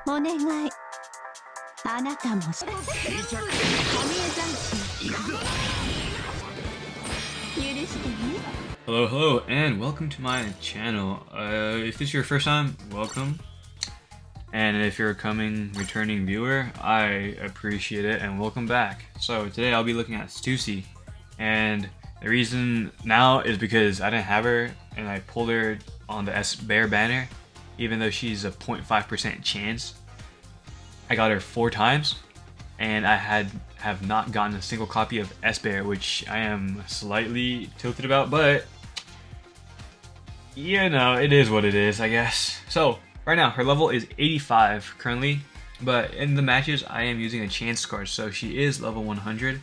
お願い。あなたもし。神江残地。許してね。Hello, and welcome to my channel. If this is your first time, welcome. And if you're a returning viewer, I appreciate it and welcome back. So today I'll be looking at Stussy, and the reason now is because I didn't have her and I pulled her on the OPBR banner, even though she's a 0.5% chance. I got her 4 times, and I have not gotten a single copy of OPBR, which I am slightly tilted about, but you know, it is what it is, I guess. So right now her level is 85 currently, but in the matches I am using a chance card, so she is level 100.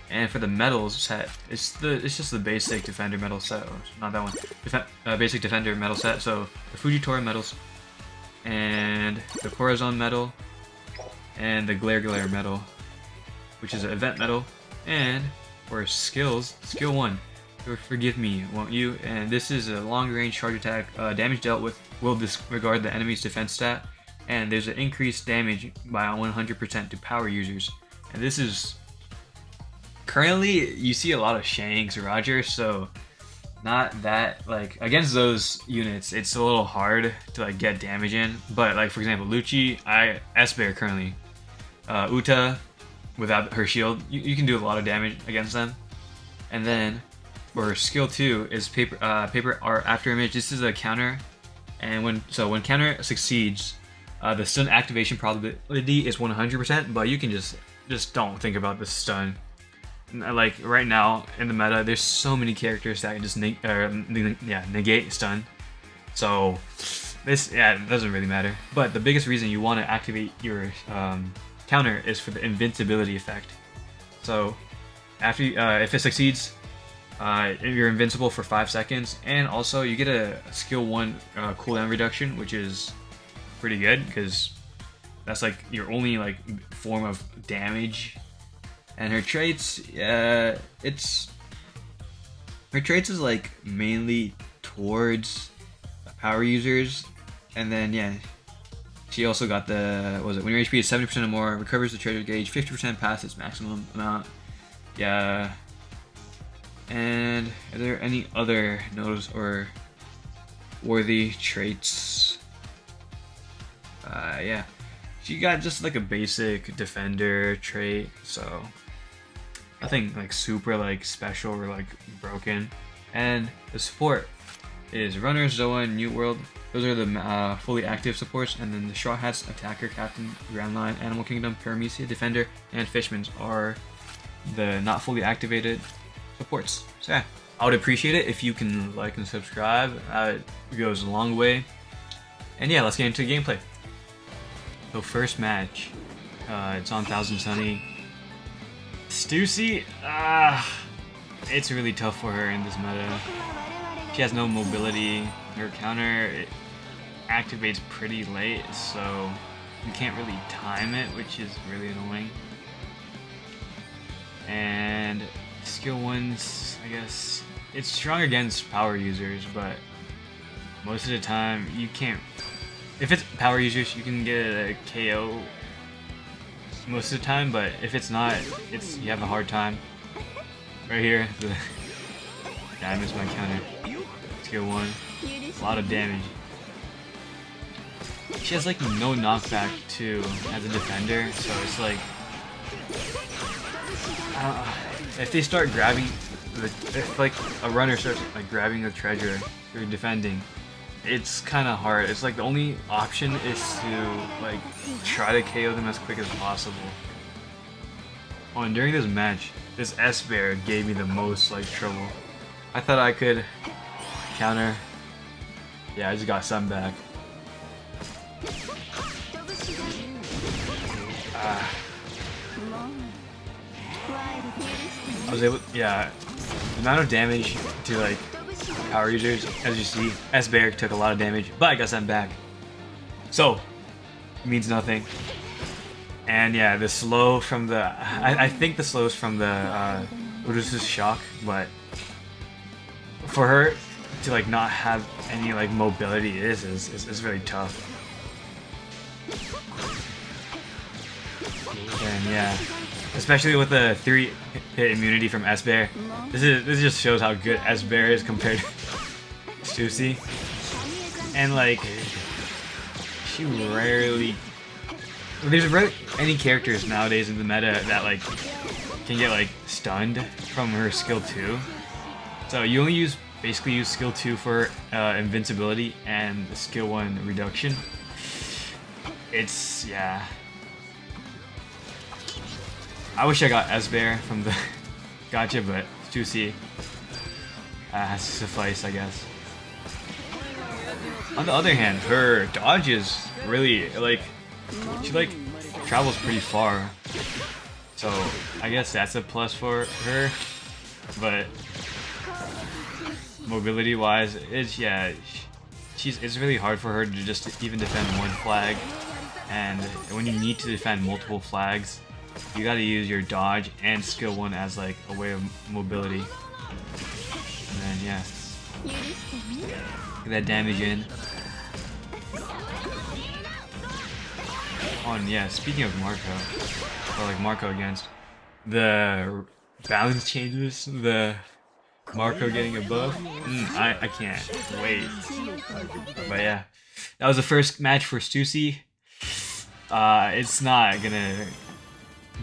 And for the medals set, it's just the basic defender medal set, or not that one, basic defender medal set. So the Fujitora medals, and the Corazon medal, and the Glare medal, which is an event medal. And for skills, skill 1, forgive me, won't you? And this is a long range charge attack. Damage dealt with will disregard the enemy's defense stat, and there's an increased damage by 100% to power users. And this is currently, you see a lot of Shanks, Roger, so not that, like, against those units it's a little hard to like get damage in. But like for example Lucci, OPBR currently, Uta without her shield, you can do a lot of damage against them. And then for skill 2 is paper art after image. This is a counter, and when counter succeeds, the stun activation probability is 100%, but you can just don't think about the stun. Like right now in the meta, there's so many characters that can just negate stun. So this, it doesn't really matter. But the biggest reason you want to activate your counter is for the invincibility effect. So after if it succeeds, you're invincible for 5 seconds, and also you get a skill 1 cooldown reduction, which is pretty good because that's like your only like form of damage. And her traits, her traits is like mainly towards power users. And then yeah, she also got the, what was it, when your HP is 70% or more, recovers the treasure gauge 50% past its maximum amount. Yeah. And are there any other notes or worthy traits? Yeah, she got just like a basic defender trait, so nothing like super like special or like broken. And the support is Runner, Zoa, New World. Those are the fully active supports. And then the Straw Hats, Attacker, Captain, Grand Line, Animal Kingdom, Paramecia, Defender, and Fishman's are the not fully activated supports. So yeah, I would appreciate it if you can like and subscribe. It goes a long way. And yeah, let's get into the gameplay. So first match, it's on Thousand Sunny. Stussy, it's really tough for her in this meta. She has no mobility. Her counter, it activates pretty late, so you can't really time it, which is really annoying. And skill 1's, I guess, it's strong against power users, but most of the time you can't. If it's power users, you can get a KO most of the time, but if it's not, you have a hard time. Right here, yeah, I missed my counter. Skill 1, a lot of damage. She has like no knockback too as a defender, so it's like, if they start grabbing if like a runner starts like grabbing the treasure you're defending, it's kind of hard. It's like the only option is to like try to KO them as quick as possible. Oh, and during this match, this OPBR gave me the most like trouble. I thought I could counter. Yeah, I just got some back. I was able, yeah, the amount of damage to like power users, as you see, OPBR took a lot of damage, but I got some back. So, it means nothing. And yeah, the slow from the, I think the slow is from the Urusu's shock, but for her to like not have any like mobility is very tough. And yeah, especially with the 3-hit immunity from S-Bear, this just shows how good S-Bear is compared to Stussy. And like, she rarely. There's rarely any characters nowadays in the meta that like can get like stunned from her skill 2. So you only basically use skill 2 for invincibility and skill 1 reduction. It's, yeah. I wish I got S-Bear from the gotcha, but Stussy has to suffice, I guess. On the other hand, her dodge is really, like, she, like, travels pretty far. So, I guess that's a plus for her. But, mobility-wise, it's, yeah, it's really hard for her to just even defend one flag. And when you need to defend multiple flags, you gotta use your dodge and skill 1 as, like, a way of mobility. And then, yeah. Get that damage in. Oh, and yeah, speaking of Marco, or like Marco against the balance changes, the Marco getting a buff, I can't wait. But yeah, that was the first match for Stussy. It's not gonna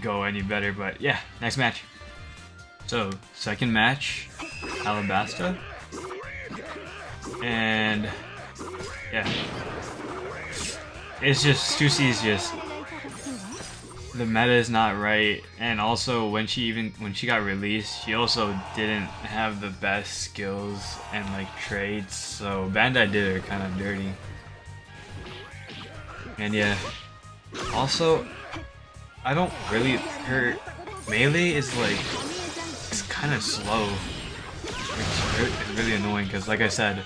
go any better, but yeah, next match. So, second match, Alabasta. And yeah, it's just Stussy's just the meta is not right, and also when she got released, she also didn't have the best skills and like traits, so Bandai did her kind of dirty. And yeah, also I don't really, her melee is like, it's kind of slow, which is really annoying because like I said,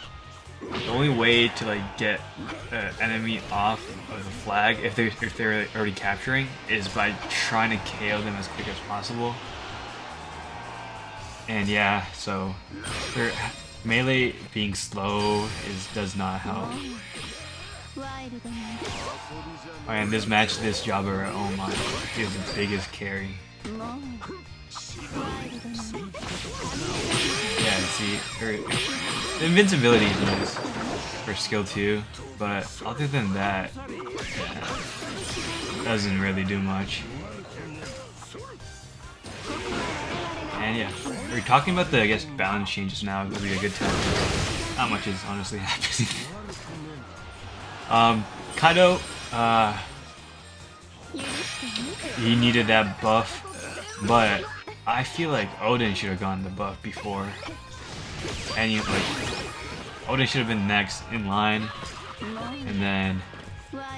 the only way to like get an enemy off of the flag if they're already capturing is by trying to KO them as quick as possible. And yeah, so her melee being slow does not help. Oh, and this match, this Jabber, oh my, is the biggest carry. Yeah, see, her invincibility is nice for skill 2, but other than that, yeah, doesn't really do much. And yeah, we're talking about the, I guess, balance changes now. It would be a good time. Not much is honestly happening. Kaido, he needed that buff, but I feel like Odin should have gotten the buff before. And Odin should have been next in line, and then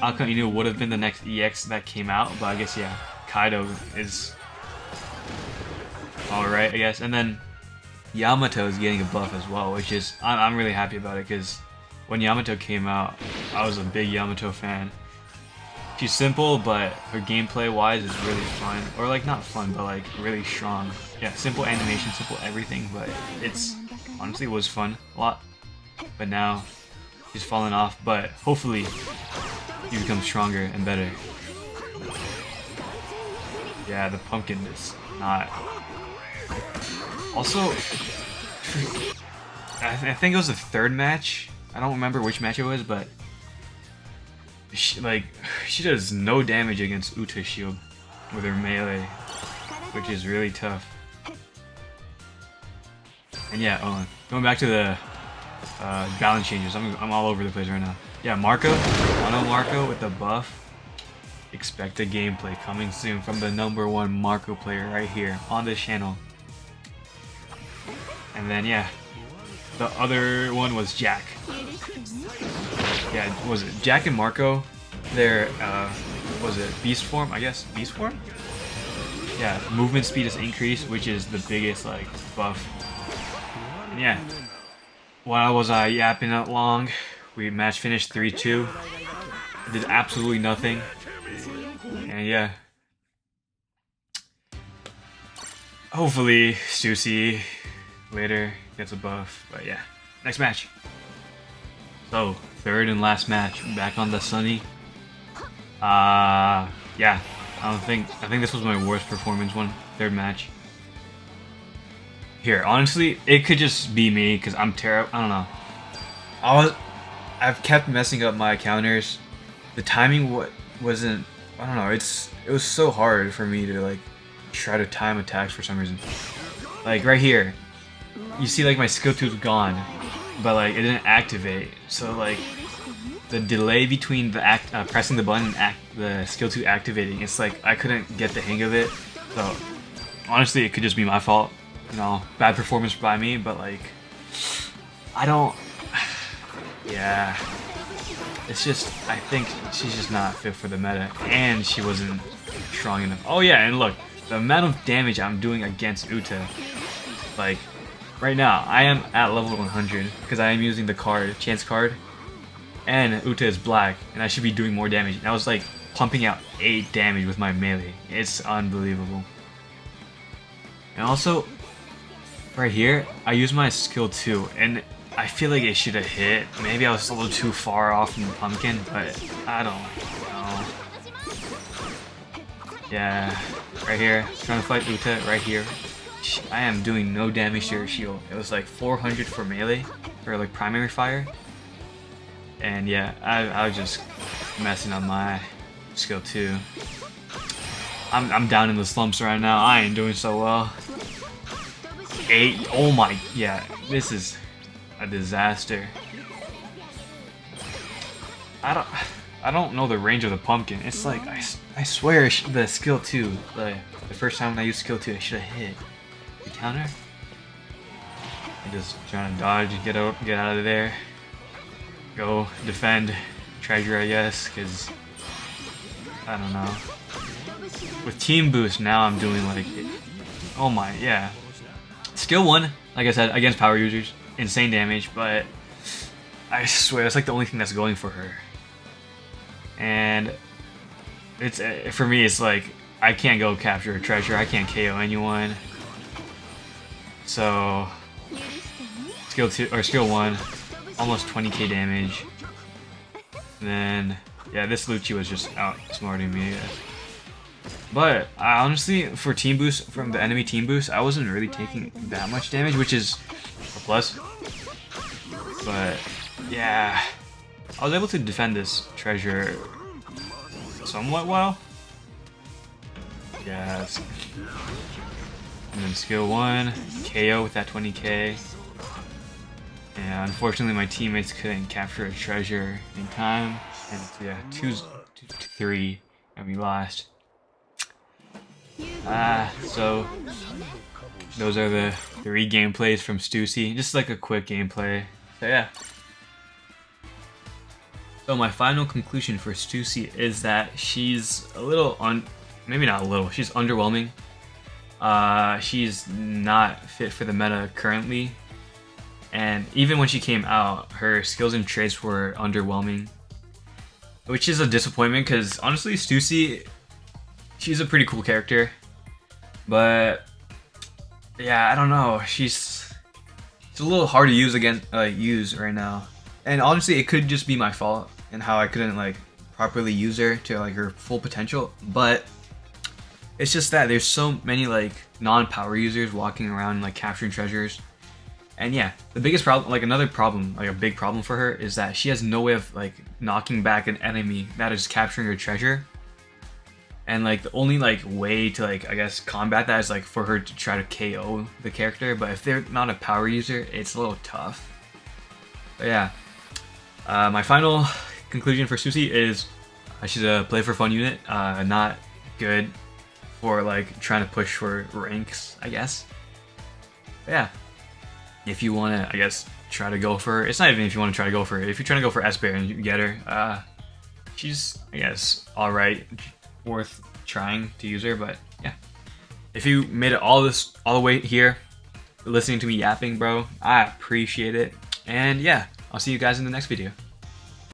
Akane Inu would have been the next EX that came out, but I guess yeah, Kaido is alright, I guess. And then Yamato is getting a buff as well, which is, I'm really happy about it, because when Yamato came out, I was a big Yamato fan. She's simple, but her gameplay wise is really fun, or like not fun, but like really strong. Yeah, simple animation, simple everything, but it's honestly was fun a lot. But now she's fallen off, but hopefully he becomes stronger and better. Yeah, the pumpkin is not. Also, I think it was the third match. I don't remember which match it was, but she does no damage against Uta's shield with her melee, which is really tough. And yeah, going back to the balance changes, I'm all over the place right now. Yeah, Marco, Mono Marco with the buff. Expect a gameplay coming soon from the #1 Marco player right here on this channel. And then yeah, the other one was Jack. Yeah, was it Jack and Marco? Their was it beast form? I guess beast form. Yeah, movement speed is increased, which is the biggest like buff. And yeah, why was I yapping that long? We match finished 3-2. Did absolutely nothing. And yeah, hopefully Stussy later gets a buff. But yeah, next match. So third and last match, back on the Sunny. Yeah, I think this was my worst performance one, third match. Here, honestly, it could just be me because I'm terrible. I don't know. I've kept messing up my counters. The timing wasn't. I don't know. It was so hard for me to like try to time attacks for some reason. Like right here, you see like my skill 2 is gone, but like it didn't activate. So like the delay between the pressing the button and the skill 2 activating, it's like I couldn't get the hang of it. So honestly, it could just be my fault. You know, bad performance by me, but like I don't. Yeah, it's just I think she's just not fit for the meta, and she wasn't strong enough. Oh yeah, and look, the amount of damage I'm doing against Uta. Like right now, I am at level 100 because I am using the card, chance card, and Uta is black, and I should be doing more damage. And I was like pumping out 8 damage with my melee. It's unbelievable. And also, right here, I use my skill 2, and I feel like it should have hit. Maybe I was a little too far off from the pumpkin, but I don't know. Yeah, right here, trying to fight Uta right here. I am doing no damage to her shield. It was like 400 for melee, or like primary fire. And yeah, I was just messing up my skill 2. I'm down in the slumps right now. I ain't doing so well. 8. Oh my, yeah, this is a disaster. I don't know the range of the pumpkin. It's like I swear the skill 2, like the first time I used skill 2, I should have hit the counter. I'm just trying to dodge, get out of there, go defend treasure, I guess, because I don't know. With team boost now, I'm doing like, oh my, yeah. Skill 1, like I said, against power users, insane damage, but I swear it's like the only thing that's going for her. And it's for me, it's like I can't go capture a treasure, I can't KO anyone. So skill 2 or skill 1, almost 20k damage. And then yeah, this Lucci was just outsmarting me. But honestly, for team boost, from the enemy team boost, I wasn't really taking that much damage, which is a plus. But yeah, I was able to defend this treasure somewhat well. Yes. And then skill 1, KO with that 20k. And unfortunately, my teammates couldn't capture a treasure in time. And yeah, 2-3, and we lost. So those are the 3 gameplays from Stussy. Just like a quick gameplay. So yeah. So my final conclusion for Stussy is that she's a little maybe not a little, she's underwhelming. She's not fit for the meta currently. And even when she came out, her skills and traits were underwhelming. Which is a disappointment because honestly, Stussy, she's a pretty cool character. But yeah, I don't know. It's a little hard to use right now. And honestly, it could just be my fault and how I couldn't like properly use her to like her full potential. But it's just that there's so many like non-power users walking around like capturing treasures. And yeah, the biggest problem, like another problem, like a big problem for her is that she has no way of like knocking back an enemy that is capturing her treasure. And like the only like way to like, I guess, combat that is like for her to try to KO the character. But if they're not a power user, it's a little tough. But yeah, my final conclusion for Stussy is she's a play for fun unit, not good for like trying to push for ranks, I guess. But yeah. If you want to, I guess, try to go for her. It's not even if you want to try to go for her. If you're trying to go for S-Bear and you get her, she's, I guess, alright. Worth trying to use her, but yeah. If you made it all the way here, listening to me yapping, bro, I appreciate it. And yeah, I'll see you guys in the next video.